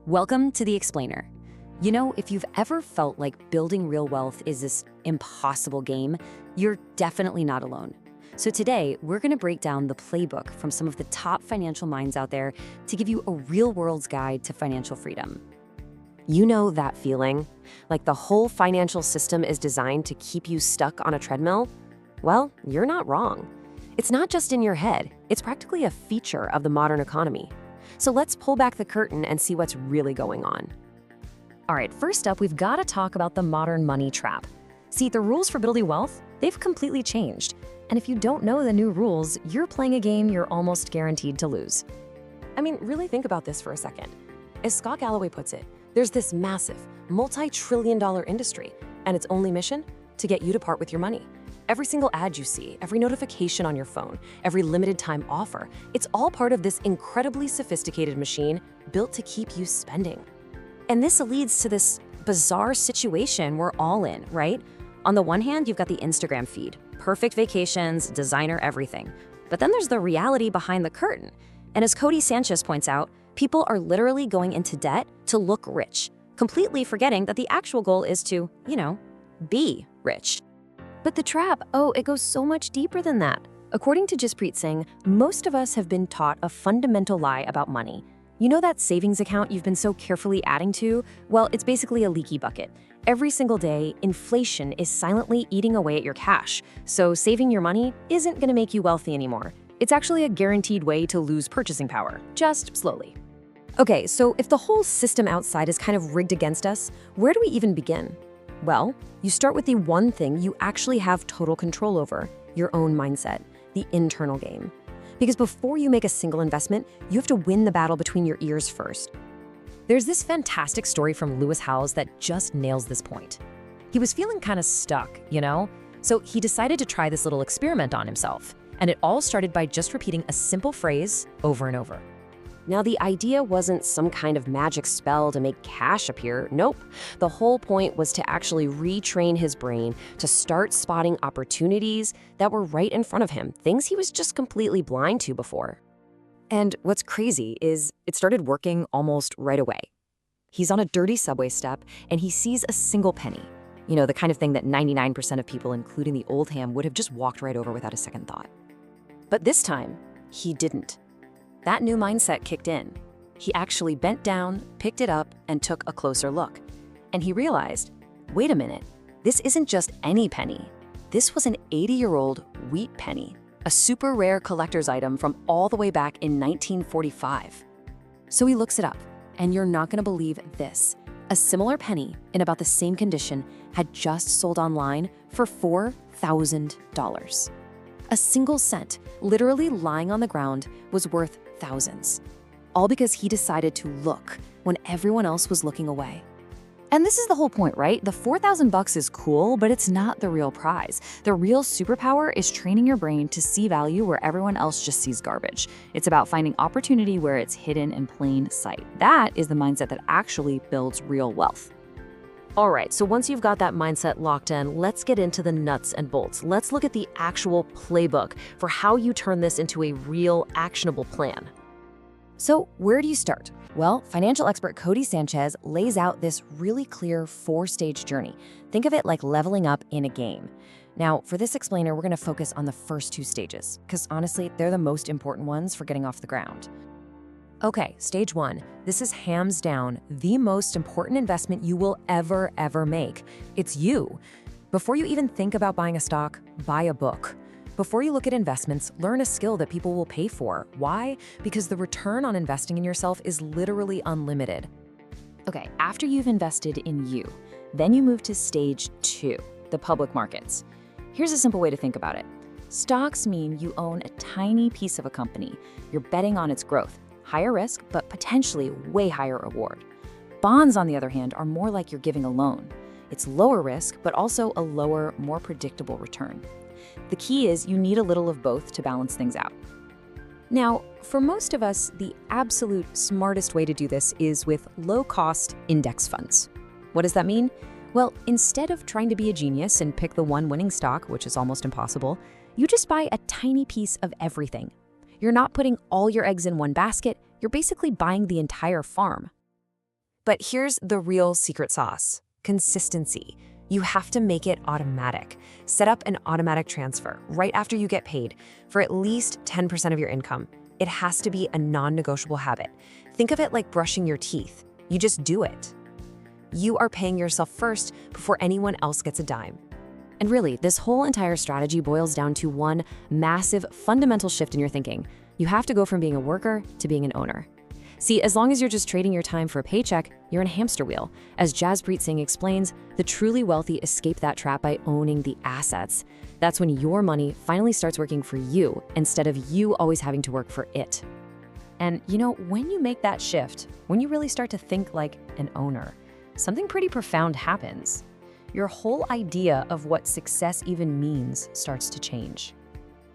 Welcome to The Explainer. You know, if you've ever felt like building real wealth is this impossible game, you're definitely not alone. So today, we're going to break down the playbook from some of the top financial minds out there to give you a real-world guide to financial freedom. You know that feeling? Like the whole financial system is designed to keep you stuck on a treadmill? Well, you're not wrong. It's not just in your head, it's practically a feature of the modern economy. So let's pull back the curtain and see what's really going on. All right, first up, we've got to talk about the modern money trap. See, the rules for building wealth, they've completely changed. And if you don't know the new rules, you're playing a game you're almost guaranteed to lose. I mean, really think about this for a second. As Scott Galloway puts it, there's this massive, multi-trillion-dollar industry, and its only mission? To get you to part with your money. Every single ad you see, every notification on your phone, every limited time offer, it's all part of this incredibly sophisticated machine built to keep you spending. And this leads to this bizarre situation we're all in, right? On the one hand, you've got the Instagram feed, perfect vacations, designer everything. But then there's the reality behind the curtain. And as Codie Sanchez points out, people are literally going into debt to look rich, completely forgetting that the actual goal is to, be rich. But the trap, it goes so much deeper than that. According to Jaspreet Singh, most of us have been taught a fundamental lie about money. You know that savings account you've been so carefully adding to? Well, it's basically a leaky bucket. Every single day, inflation is silently eating away at your cash. So saving your money isn't going to make you wealthy anymore. It's actually a guaranteed way to lose purchasing power, just slowly. Okay, so if the whole system outside is kind of rigged against us, where do we even begin? Well, you start with the one thing you actually have total control over, your own mindset, the internal game. Because before you make a single investment, you have to win the battle between your ears first. There's this fantastic story from Lewis Howes that just nails this point. He was feeling kind of stuck, So he decided to try this little experiment on himself. And it all started by just repeating a simple phrase over and over. Now, the idea wasn't some kind of magic spell to make cash appear. Nope. The whole point was to actually retrain his brain to start spotting opportunities that were right in front of him, things he was just completely blind to before. And what's crazy is it started working almost right away. He's on a dirty subway step and he sees a single penny. The kind of thing that 99% of people, including the old ham, would have just walked right over without a second thought. But this time, he didn't. That new mindset kicked in. He actually bent down, picked it up, and took a closer look. And he realized, wait a minute, this isn't just any penny. This was an 80-year-old wheat penny, a super rare collector's item from all the way back in 1945. So he looks it up, and you're not gonna believe this. A similar penny in about the same condition had just sold online for $4,000. A single cent, literally lying on the ground, was worth thousands. All because he decided to look when everyone else was looking away. And this is the whole point, right? The $4,000 is cool, but it's not the real prize. The real superpower is training your brain to see value where everyone else just sees garbage. It's about finding opportunity where it's hidden in plain sight. That is the mindset that actually builds real wealth. All right, so once you've got that mindset locked in, let's get into the nuts and bolts. Let's look at the actual playbook for how you turn this into a real, actionable plan. So where do you start? Well, financial expert Codie Sanchez lays out this really clear 4-stage journey. Think of it like leveling up in a game. Now, for this explainer, we're going to focus on the first 2 stages, because honestly, they're the most important ones for getting off the ground. Okay, stage 1. This is hands down the most important investment you will ever make. It's you. Before you even think about buying a stock, buy a book. Before you look at investments, learn a skill that people will pay for. Why? Because the return on investing in yourself is literally unlimited. Okay, after you've invested in you, then you move to stage 2, the public markets. Here's a simple way to think about it. Stocks mean you own a tiny piece of a company. You're betting on its growth. Higher risk, but potentially way higher reward. Bonds, on the other hand, are more like you're giving a loan. It's lower risk, but also a lower, more predictable return. The key is you need a little of both to balance things out. Now, for most of us, the absolute smartest way to do this is with low-cost index funds. What does that mean? Well, instead of trying to be a genius and pick the one winning stock, which is almost impossible, you just buy a tiny piece of everything. You're not putting all your eggs in one basket, you're basically buying the entire farm. But here's the real secret sauce: consistency. You have to make it automatic. Set up an automatic transfer right after you get paid for at least 10% of your income. It has to be a non-negotiable habit. Think of it like brushing your teeth. You just do it. You are paying yourself first before anyone else gets a dime. And really, this whole entire strategy boils down to one massive fundamental shift in your thinking. You have to go from being a worker to being an owner. See, as long as you're just trading your time for a paycheck, you're in a hamster wheel. As Jaspreet Singh explains, the truly wealthy escape that trap by owning the assets. That's when your money finally starts working for you instead of you always having to work for it. And you know, when you make that shift, when you really start to think like an owner, something pretty profound happens. Your whole idea of what success even means starts to change.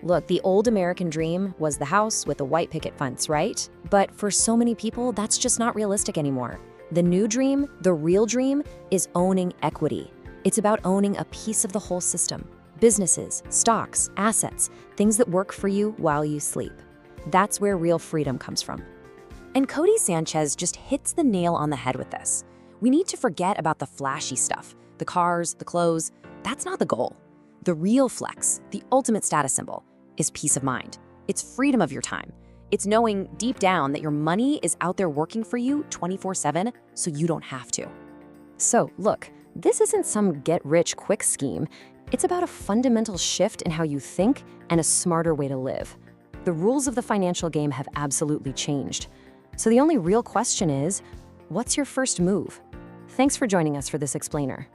Look, the old American dream was the house with the white picket fence, right? But for so many people, that's just not realistic anymore. The new dream, the real dream, is owning equity. It's about owning a piece of the whole system. Businesses, stocks, assets, things that work for you while you sleep. That's where real freedom comes from. And Codie Sanchez just hits the nail on the head with this. We need to forget about the flashy stuff, the cars, the clothes. That's not the goal. The real flex, the ultimate status symbol, is peace of mind. It's freedom of your time. It's knowing deep down that your money is out there working for you 24/7 so you don't have to. So look, this isn't some get-rich-quick scheme. It's about a fundamental shift in how you think and a smarter way to live. The rules of the financial game have absolutely changed. So the only real question is, what's your first move? Thanks for joining us for this explainer.